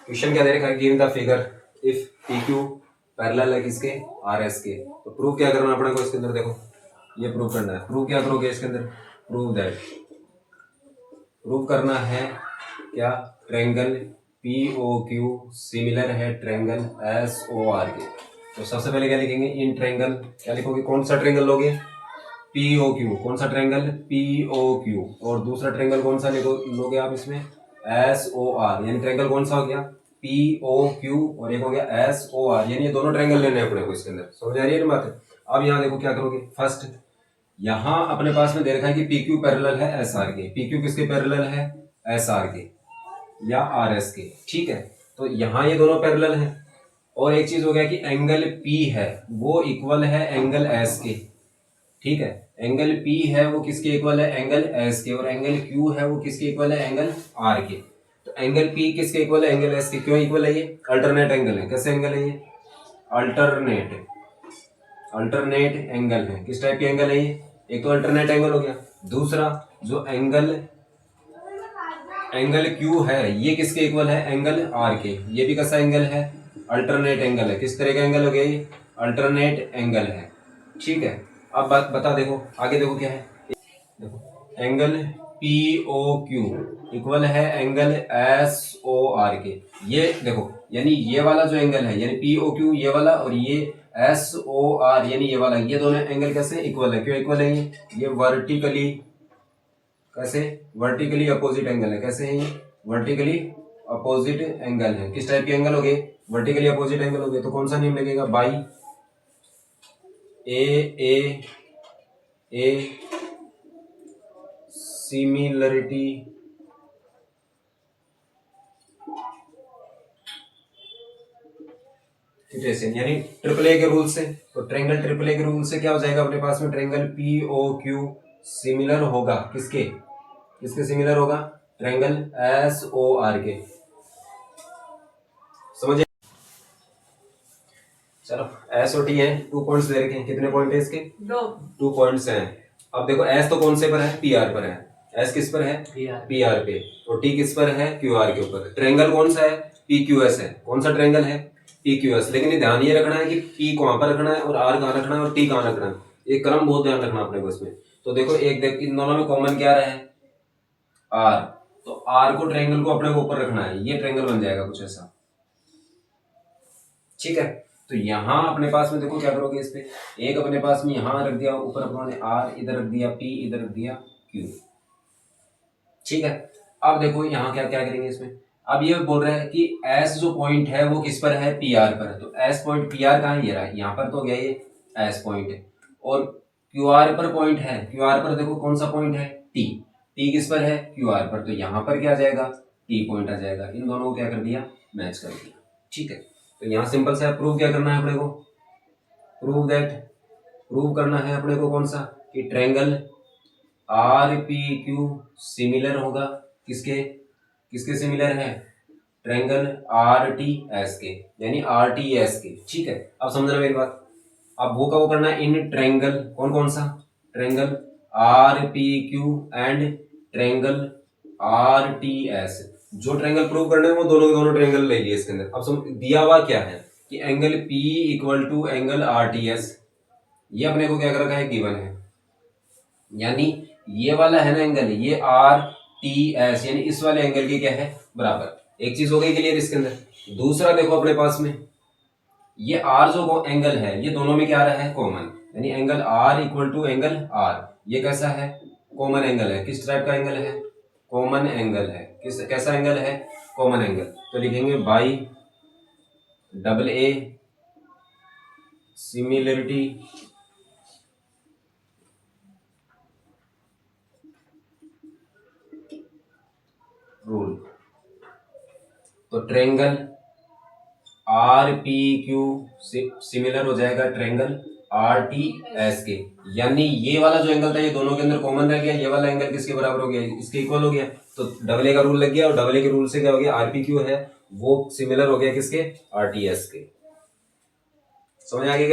Question क्या दे रखा है, given the figure if P Q parallel है किसके, आर एस के। तो प्रूव क्या करना अपने को इसके अंदर, देखो ये प्रूव करना है। प्रूव क्या करोगे इसके अंदर, प्रूव करना है क्या, triangle P O Q similar है ट्रायंगल एस ओ आर के। तो सबसे पहले क्या लिखेंगे, इन ट्रायंगल क्या लिखोगे, कौन सा ट्रायंगल लोगे, पी ओ क्यू, कौन सा ट्रायंगल पी ओ क्यू, और दूसरा ट्रायंगल कौन सा लोगे आप इसमें, एस ओ आर, यानी ट्रायंगल कौन सा हो गया, पी ओ क्यू और एक हो गया एस ओ आर, यानी ये दोनों ट्रायंगल लेने हैं अपने को इसके अंदर। समझ आ रही है ना बात। अब यहाँ देखो क्या करोगे, फर्स्ट यहाँ अपने पास में दे रखा है कि पी क्यू पैरेलल है एस आर के। पी क्यू किसके पैरेलल है, एस आर के या आर एस के, ठीक है। तो यहाँ ये दोनों पैरेलल हैं। और एक चीज हो गया कि एंगल पी है वो इक्वल है एंगल एस के, ठीक है। एंगल पी है वो किसके इक्वल है, एंगल एस के, और एंगल क्यू है वो किसके इक्वल है, एंगल आर के। तो एंगल पी किसके इक्वल है, एंगल एस के। क्यों इक्वल है, ये अल्टरनेट एंगल है। कैसे एंगल है ये, अल्टरनेट एंगल है। किस टाइप के एंगल है ये, एक तो अल्टरनेट एंगल हो गया, दूसरा जो एंगल क्यू है ये किसके इक्वल है, एंगल आर के। ये भी कैसा एंगल है, अल्टरनेट एंगल है। किस तरह का एंगल हो गया ये, अल्टरनेट एंगल है, ठीक है। अब बात बता, देखो आगे देखो क्या है, देखो angle P O Q equal है एंगल एस ओ आर के। ये देखो यानी ये वाला जो एंगल है यानी पी ओ क्यू ये वाला, और ये एस ओ आर यानी ये वाला, ये दोनों एंगल कैसे इक्वल है, क्यों इक्वल है, ये वर्टिकली, कैसे वर्टिकली अपोजिट एंगल है। कैसे है ये, वर्टिकली अपोजिट एंगल है। किस टाइप के एंगल हो गए, वर्टिकली अपोजिट एंगल हो गए। तो कौन सा नेम लगेगा, बाई ए सिमिलरिटी यानी ट्रिपल ए के रूल से। तो ट्रायंगल ट्रिपल ए के रूल से क्या हो जाएगा अपने पास में, triangle P O Q similar होगा किसके, किसके सिमिलर होगा, ट्रायंगल एस ओ आर के। समझे, चलो एस और टी है, 2 पॉइंट्स दे रखे हैं। कितने पॉइंट है इसके, 2 पॉइंट्स हैं। अब देखो एस तो कौन से पर है, पी आर पर है। एस किस पर है, पी आर पे, और टी किस पर है, क्यू आर के ऊपर। ट्रायंगल कौन सा है, पी क्यू एस है। कौन सा ट्रायंगल है, पी क्यू एस। लेकिन ये ध्यान ये रखना है कि पी को वहां पर रखना है और आर कहाँ रखना है और टी कहाँ रखना है, ये क्रम बहुत ध्यान रखना अपने को इसमें। तो देखो एक देख, इन दोनों में कॉमन क्या रहा है, आर। तो आर को ट्रायंगल को अपने को ऊपर रखना है, ये ट्रायंगल बन जाएगा कुछ ऐसा, ठीक है। तो यहां अपने पास में देखो क्या करोगे, इस पे एक अपने पास में यहां रख दिया ऊपर अपने आर, इधर रख दिया पी, इधर रख दिया क्यू, ठीक है। अब देखो यहां क्या क्या करेंगे इसमें। अब ये बोल रहा है कि एस जो पॉइंट है वो किस पर है, पी आर पर है। तो एस पॉइंट पी आर कहाँ है, ये रहा, यहाँ पर तो गया ये एस पॉइंट है। और क्यू आर पर पॉइंट है, क्यू आर पर देखो कौन सा पॉइंट है, टी। टी किस पर है, क्यू आर पर। तो यहाँ पर क्या आ जाएगा, टी पॉइंट आ जाएगा। इन दोनों को क्या कर दिया, मैच कर दिया, ठीक है। तो यहाँ सिंपल सा प्रूव क्या करना है अपने को, प्रूव करना है अपने को कौन सा, कि triangle R P Q similar होगा किसके, किसके सिमिलर है, ट्रायंगल आर टी एस के, यानी आर टी एस के, ठीक है। अब समझना मेरी बात। अब वो का वो करना है इन ट्रायंगल, कौन कौन सा, triangle R P Q and triangle are T S. जो ट्रायंगल प्रूव करना है वो दोनों के दोनों ट्रायंगल ले लिए इसके अंदर। अब समझ दिया हुआ क्या है कि angle P equal to angle R T S, ये अपने को क्या कर रखा है, गिवन है। यानी ये वाला है ना एंगल, ये आर टी एस, यानी इस वाले एंगल के क्या है, बराबर। एक चीज हो गई क्लियर इसके अंदर। दूसरा देखो अपने पास में ये आर जो एंगल है ये दोनों में क्या आ रहा है, कॉमन, यानी angle R equal to angle R, ये कैसा है, कॉमन एंगल है। किस टाइप का एंगल है, कॉमन एंगल है। किस कैसा एंगल है, कॉमन एंगल। तो लिखेंगे by double A similarity rule. तो triangle R P Q similar हो जाएगा ट्रायंगल आर टी एस के, यानी ये वाला जो एंगल था ये दोनों के अंदर कॉमन रह गया। ये वाला एंगल किसके बराबर हो गया, इसके इक्वल हो गया। तो डबल ए का रूल लग गया, और डबल ए के रूल से क्या हो गया, आर पी क्यू है वो सिमिलर हो गया किसके, आर टी एस के। समझ आ गया।